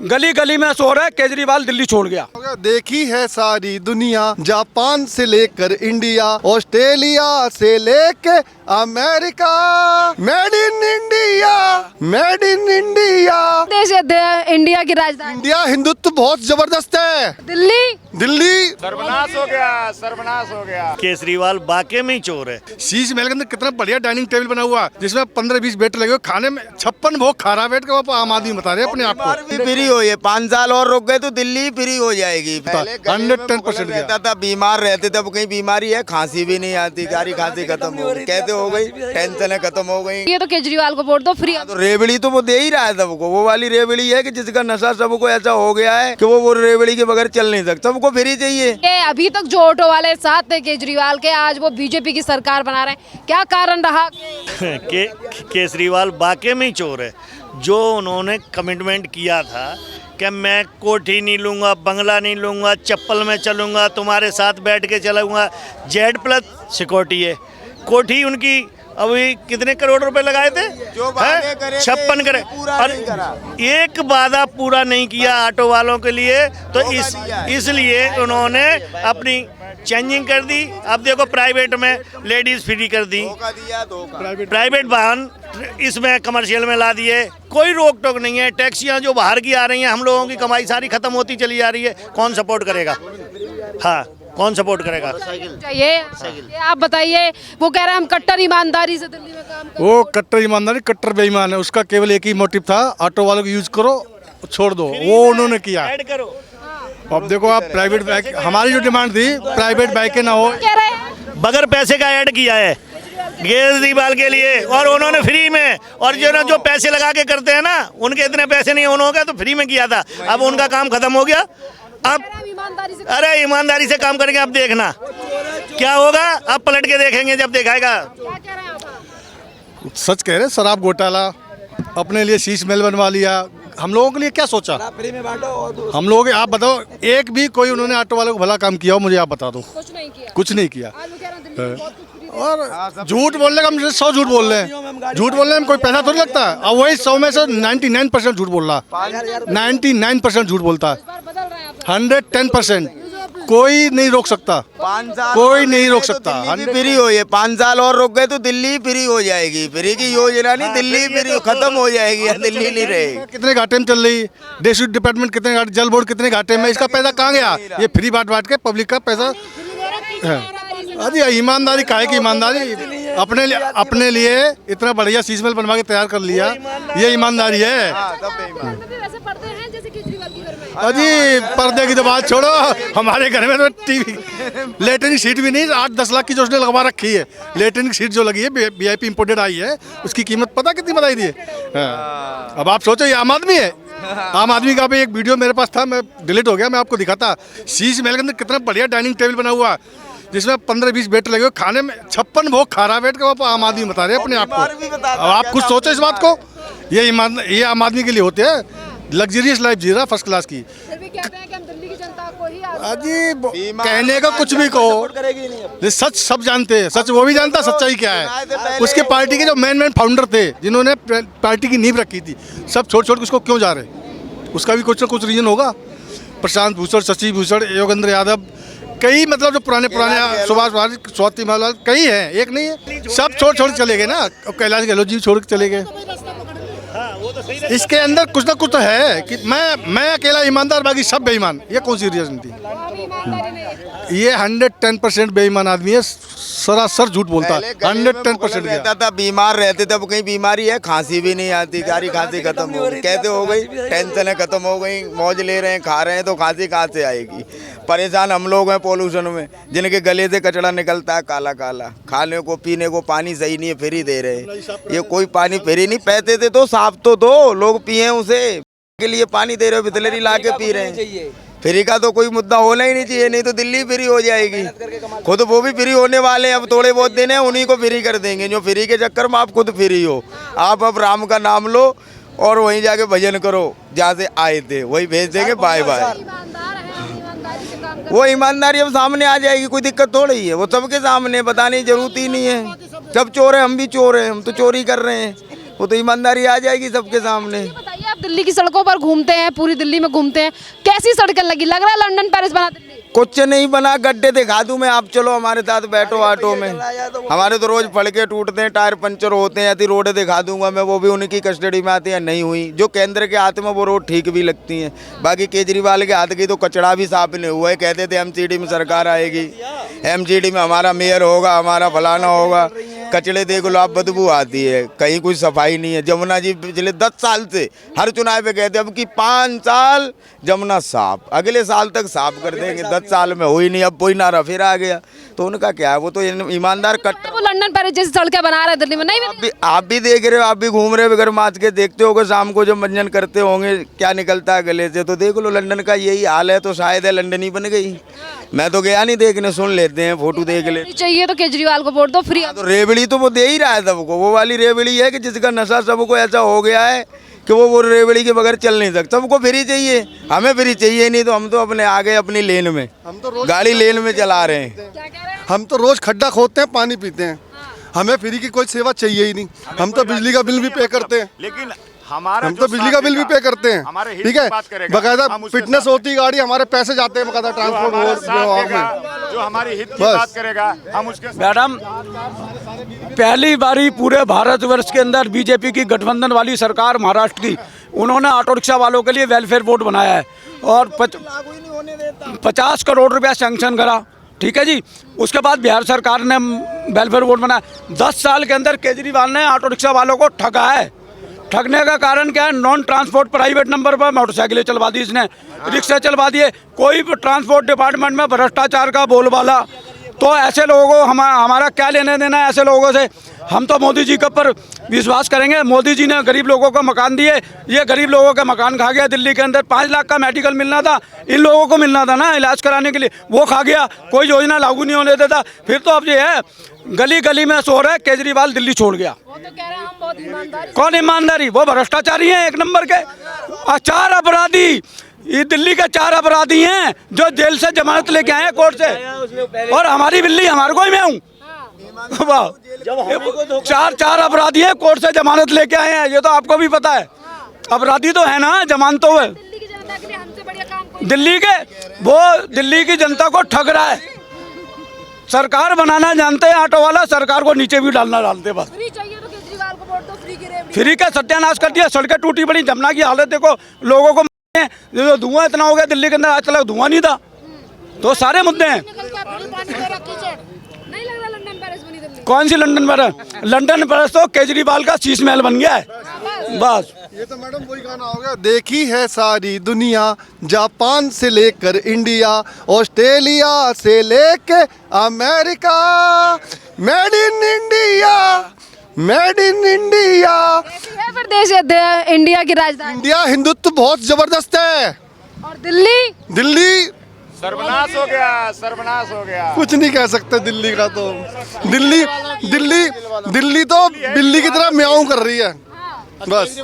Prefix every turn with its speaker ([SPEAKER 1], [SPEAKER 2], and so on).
[SPEAKER 1] गली गली में शोर है, केजरीवाल दिल्ली छोड़ गया।
[SPEAKER 2] देखी है सारी दुनिया, जापान से लेकर इंडिया, ऑस्ट्रेलिया से लेके America, made in India, made in India.
[SPEAKER 3] देश इंडिया की राजधानी
[SPEAKER 2] इंडिया हिंदुत्व बहुत जबरदस्त है।
[SPEAKER 3] दिल्ली
[SPEAKER 2] दिल्ली
[SPEAKER 4] सर्वनाश हो गया, सर्वनाश हो गया।
[SPEAKER 5] केजरीवाल वाकई में ही चोर है।
[SPEAKER 2] शीश महल के अंदर कितना बढ़िया डाइनिंग टेबल बना हुआ, जिसमें 15-20 बेड लगे हुए, खाने में 56 भोग खा रहा बैठ के। आम आदमी बता रहे अपने आप को
[SPEAKER 6] फ्री हो, ये 5 साल और रुक गए तो दिल्ली फ्री हो जाएगी।
[SPEAKER 2] 110%
[SPEAKER 6] रहता था, बीमार रहते थे, अब कहीं बीमारी है, खांसी भी नहीं आती, गारी खांसी खत्म हो गई, कहते हो गई, टेंशन खत्म हो गई।
[SPEAKER 3] ये तो केजरीवाल को वोट दो फ्री।
[SPEAKER 6] तो रेवड़ी तो वो दे ही रहा है सबको, वो वाली रेवड़ी है कि जिसका नशा सबको ऐसा हो गया है कि वो रेवड़ी के बगैर चल नहीं सकता, सबको फ्री चाहिए।
[SPEAKER 3] ये अभी तक जो ऑटो वाले साथ थे केजरीवाल के, आज वो बीजेपी की सरकार बना रहे हैं, क्या कारण रहा?
[SPEAKER 5] केजरीवाल वाकई में ही चोर है। जो उन्होंने कमिटमेंट किया था कि मैं कोठी नहीं लूँगा, बंगला नहीं लूँगा, चप्पल में चलूँगा, तुम्हारे साथ बैठ के चलूँगा, Z+ सिक्योरिटी है। कोठी उनकी अभी कितने करोड़ रुपए लगाए थे? 56 करोड़। और एक वादा पूरा नहीं किया ऑटो वालों के लिए, तो इसलिए उन्होंने अपनी चेंजिंग कर दी। अब देखो प्राइवेट में लेडीज फ्री कर दी, प्राइवेट वाहन इसमें कमर्शियल में ला दिए, कोई रोक टोक नहीं है। टैक्सियां जो बाहर की आ रही हैं, हम लोगों की कमाई सारी खत्म होती चली जा रही है। कौन सपोर्ट करेगा? हाँ, कौन सपोर्ट करेगा?
[SPEAKER 3] ये आप बताइए। वो कह रहे हैं हम कट्टर ईमानदारी से दिल्ली में काम कर।
[SPEAKER 2] वो कट्टर ईमानदारी, कट्टर बेईमान है। उसका केवल एक ही मोटिव था, ऑटो वालों को यूज करो, छोड़ दो। वो उन्होंने किया।
[SPEAKER 5] ऐड करो।
[SPEAKER 2] अब देखो आप प्राइवेट बाइक, हमारी जो डिमांड थी प्राइवेट बाइकें ना हो,
[SPEAKER 3] कह रहे हैं
[SPEAKER 5] बगैर पैसे का ऐड किया है केजरीवाल के लिए, और उन्होंने फ्री में। और जो पैसे लगा के करते हैं ना, उनके इतने पैसे नहीं, उन्होंने तो फ्री में किया था। अब उनका काम खत्म हो गया। अब अरे ईमानदारी से काम करेंगे। अब देखना क्या होगा, अब पलट के देखेंगे जब दिखाएगा।
[SPEAKER 2] सच कह रहे, शराब घोटाला, अपने लिए शीश महल बनवा लिया। हम लोगों के लिए क्या सोचा? हम लोग, आप बताओ, एक भी कोई उन्होंने ऑटो वालों को भला काम किया हो? मुझे आप बता दो। कुछ नहीं किया। और झूठ बोलने का, हम 100 झूठ बोल रहे हैं। झूठ बोलने में कोई पैसा थोड़ी लगता है। अब वही 100 में से 99% झूठ बोल रहा, 99% झूठ बोलता है। 110% कोई नहीं रोक सकता, कोई नहीं रोक सकता।
[SPEAKER 6] फ्री हो, ये 5 साल और रुक गए तो दिल्ली फ्री हो जाएगी। फ्री की योजना नहीं, दिल्ली फ्री खत्म हो जाएगी, दिल्ली नहीं रहेगी।
[SPEAKER 2] कितने घाटे में चल रही, डिस्ट्रिक्ट डिपार्टमेंट कितने घाटे, जल बोर्ड कितने घाटे में, इसका पैसा कहाँ गया? ये फ्री बांट के पब्लिक का पैसा है। अरे ईमानदारी काहे की ईमानदारी? अपने लिए इतना बढ़िया शीश महल बनवा के तैयार कर लिया, ये ईमानदारी है। अजी पर्दे की तो बात छोड़ो, हमारे घर में तो टीवी, लेटरिन सीट भी नहीं, 8-10 लाख की जो उसने लगवा रखी है। लेटरिन सीट जो लगी है, VIP इंपोर्टेड आई है, उसकी कीमत पता कितनी बताई दी है? अब आप सोचो, ये आम आदमी है। आम आदमी का भी एक वीडियो मेरे पास था, मैं डिलीट हो गया, मैं आपको दिखाता। शीश महल के अंदर कितना बढ़िया डाइनिंग टेबल बना हुआ, जिसमें 15-20 बेड लगे हुए, खाने में 56 भोग खा रहा बैठ के। आम आदमी बता रहे अपने आप को। अब आप कुछ सोचो इस बात को। ये आम आदमी के लिए होते हैं, लग्जरियस लाइफ जी रहा, फर्स्ट क्लास की। अजी कहने का कुछ भी कहो, सच सब जानते हैं। सच वो भी जानता सच्चाई क्या है। उसके पार्टी के जो मेन फाउंडर थे, जिन्होंने पार्टी की नींव रखी थी, सब छोड़ के उसको क्यों जा रहे? उसका भी कुछ ना कुछ रीजन होगा। प्रशांत भूषण, शशि भूषण, योगेंद्र यादव, कई मतलब जो पुराने सुभाष भारती, स्वाति महलाल, कई हैं, एक नहीं है। सब छोड़ चले गए ना। कैलाश गहलोत जी छोड़ के चले गए। इसके अंदर कुछ ना कुछ तो है कि मैं अकेला ईमानदार, बाकी सब बेईमान। ये कौन सी रीजन थी? ये 110% बेईमान आदमी है, सरासर झूठ बोलता है। 110%
[SPEAKER 6] रहता था, बीमार रहते थे, अब कहीं बीमारी है, खांसी भी नहीं आती, गारी खांसी खत्म हो गई, कहते हो गई, टेंशन खत्म हो गई, मौज ले रहे हैं, खा रहे हैं, तो खांसी कहाँ से आएगी? परेशान हम लोग हैं पोल्यूशन में, जिनके गले से कचड़ा निकलता है काला काला। खाने को पीने को पानी सही नहीं है, फ्री दे रहे हैं। ये कोई पानी फ्री नहीं, पैसे थे तो साफ तो दो, लोग पिए उसे के लिए पानी दे रहे हो, बिस्लरी ला के पी रहे हैं। फ्री का तो कोई मुद्दा होना ही नहीं चाहिए, नहीं तो दिल्ली फ्री हो जाएगी। खुद वो भी फ्री होने वाले हैं, अब थोड़े बहुत दिन हैं, उन्हीं को फ्री कर देंगे। जो फ्री के चक्कर में आप खुद फ्री हो। आप अब राम का नाम लो और वहीं जाके भजन करो, जहाँ से आए थे वही भेज देंगे, बाय बाय। वो ईमानदारी अब सामने आ जाएगी, कोई दिक्कत थोड़ी है। वो सबके सामने, बताने की जरूरत ही नहीं है। सब चोर है, हम भी चोर हैं, हम तो चोरी कर रहे हैं। वो तो ईमानदारी आ जाएगी सबके सामने।
[SPEAKER 3] बताइए आप दिल्ली की सड़कों पर घूमते हैं, पूरी दिल्ली में घूमते हैं, कैसी सड़कें लगी? लग रहा है लंदन पेरिस बना दिल्ली।
[SPEAKER 6] कुछ नहीं बना, गड्ढे दिखा दूं मैं, आप चलो हमारे साथ बैठो ऑटो में। हमारे तो रोज फड़के टूटते हैं, टायर पंचर होते हैं, यदि रोड दिखा दूंगा मैं, वो भी उनकी कस्टडी में आती है, नहीं हुई। जो केंद्र के हाथ में वो रोड ठीक भी लगती हैं, बाकी केजरीवाल के हाथ की तो कचड़ा भी साफ नहीं हुआ है। कहते थे एमसीडी में सरकार आएगी, एमसीडी में हमारा मेयर होगा, हमारा फलाना होगा, कचड़े देख लो आप, बदबू आती है, कहीं कुछ सफाई नहीं है। जमुना जी पिछले 10 साल से हर चुनाव पे कहते अब की 5 साल जमुना साफ, अगले साल तक साफ कर देंगे। 10 साल में हुई नहीं, अब कोई नारा फिर आ गया, तो उनका क्या है, वो तो ईमानदार कट।
[SPEAKER 3] वो लंदन पेरिस जैसी सड़कें बना रहे हैं दिल्ली में, नहीं मिली?
[SPEAKER 6] आप भी देख रहे हो, आप भी घूम रहे हो बगैर मास्क के, देखते होगे शाम को जब मंजन करते होंगे क्या निकलता है गले से। तो देख लो लंदन का यही हाल है, तो शायद है लंदन ही बन गई। मैं तो गया नहीं देखने, सुन लेते हैं, फोटो देख ले।
[SPEAKER 3] चाहिए तो केजरीवाल को वोट दो, फ्री।
[SPEAKER 6] तो रेवड़ी तो वो दे ही रहा है सबको, वो वाली रेवड़ी है कि जिसका नशा सबको ऐसा हो गया है कि वो रेवड़ी के बगैर चल नहीं सकता। सबको फ्री चाहिए, हमें फ्री चाहिए नहीं, तो हम तो अपने आगे अपनी लेन में, हम तो गाड़ी लेन में चला रहे हैं।
[SPEAKER 2] हम तो रोज खड्डा खोदते हैं, पानी पीते हैं, हमें फ्री की कोई सेवा चाहिए ही नहीं। हम तो बिजली का बिल भी पे करते हैं,
[SPEAKER 4] लेकिन हमारा
[SPEAKER 2] हम तो बिजली का बिल भी पे करते हैं, ठीक है। बकायदा फिटनेस होती गाड़ी, हमारे पैसे जाते हैं बकायदा ट्रांसपोर्ट में,
[SPEAKER 4] जो हमारी हित की बात करेगा हम उसके।
[SPEAKER 1] मैडम, पहली बारी पूरे भारतवर्ष के अंदर बीजेपी की गठबंधन वाली सरकार महाराष्ट्र की, उन्होंने ऑटो रिक्शा वालों के लिए वेलफेयर बोर्ड बनाया है और 50 करोड़ रुपया सैंक्शन करा, ठीक है जी। उसके बाद बिहार सरकार ने वेलफेयर बोर्ड बनाया। 10 साल के अंदर केजरीवाल ने ऑटो रिक्शा वालों को ठगा है। ठगने का कारण क्या है? नॉन ट्रांसपोर्ट प्राइवेट नंबर पर मोटरसाइकिलें चलवा दी इसने, रिक्शा चलवा दिए। कोई भी ट्रांसपोर्ट डिपार्टमेंट में भ्रष्टाचार का बोलबाला। तो ऐसे लोगों को हमारा क्या लेने देना है ऐसे लोगों से? हम तो मोदी जी के ऊपर विश्वास करेंगे। मोदी जी ने गरीब लोगों को मकान दिए, ये गरीब लोगों का मकान खा गया। दिल्ली के अंदर 5 लाख का मेडिकल मिलना था, इन लोगों को मिलना था ना इलाज कराने के लिए, वो खा गया। कोई योजना लागू नहीं होने देता। फिर तो अब ये है, गली गली में सो रहा है केजरीवाल दिल्ली छोड़ गया।
[SPEAKER 3] वो तो कह रहे हैं हम बहुत ईमानदार।
[SPEAKER 1] कौन ईमानदारी? वो भ्रष्टाचारी हैं 1 नंबर के। 4 अपराधी, ये दिल्ली के 4 अपराधी हैं जो जेल से जमानत लेके आए हैं कोर्ट से, और हमारी बिल्ली हमारे को ही मैं हूँ। 4 अपराधी हैं कोर्ट से जमानत लेके आए हैं, ये तो आपको भी पता है। अपराधी तो है ना, जमानत तो है।
[SPEAKER 3] दिल्ली की जनता के लिए हमसे बढ़िया काम कोई।
[SPEAKER 1] दिल्ली की जनता को ठग रहा है। सरकार बनाना जानते हैं ऑटो वाला, सरकार को नीचे भी डालना जानते। बस
[SPEAKER 3] फ्री चाहिए तो केजरीवाल को वोट दो, फ्री की रेवड़ी।
[SPEAKER 1] फ्री का सत्यानाश कर दिया। सड़कें टूटी पड़ी, जमुना की हालत देखो, लोगों को जो धुआं इतना हो गया दिल्ली के अंदर, आज तक धुआं नहीं था। तो सारे मुद्दे हैं।
[SPEAKER 3] नहीं लग रहा लंदन पेरिस बनी दिल्ली।
[SPEAKER 1] कौन सी लंदन पेरिस? लंदन पेरिस तो केजरीवाल का शीश महल बन गया है बस।
[SPEAKER 2] ये तो मैडम वही गाना हो गया, देखी है सारी दुनिया, जापान से लेकर इंडिया, ऑस्ट्रेलिया से लेके America, made in India, made in India.
[SPEAKER 3] ऐसी है फिर देश इंडिया की राजधानी।
[SPEAKER 2] इंडिया हिंदुत्व बहुत जबरदस्त है।
[SPEAKER 3] और दिल्ली?
[SPEAKER 2] दिल्ली
[SPEAKER 4] सर्वनाश हो गया, सर्वनाश हो गया।
[SPEAKER 2] कुछ नहीं कह सकते दिल्ली का तो। दिल्ली तो बिल्ली की तरह म्याऊं कर रही है बस।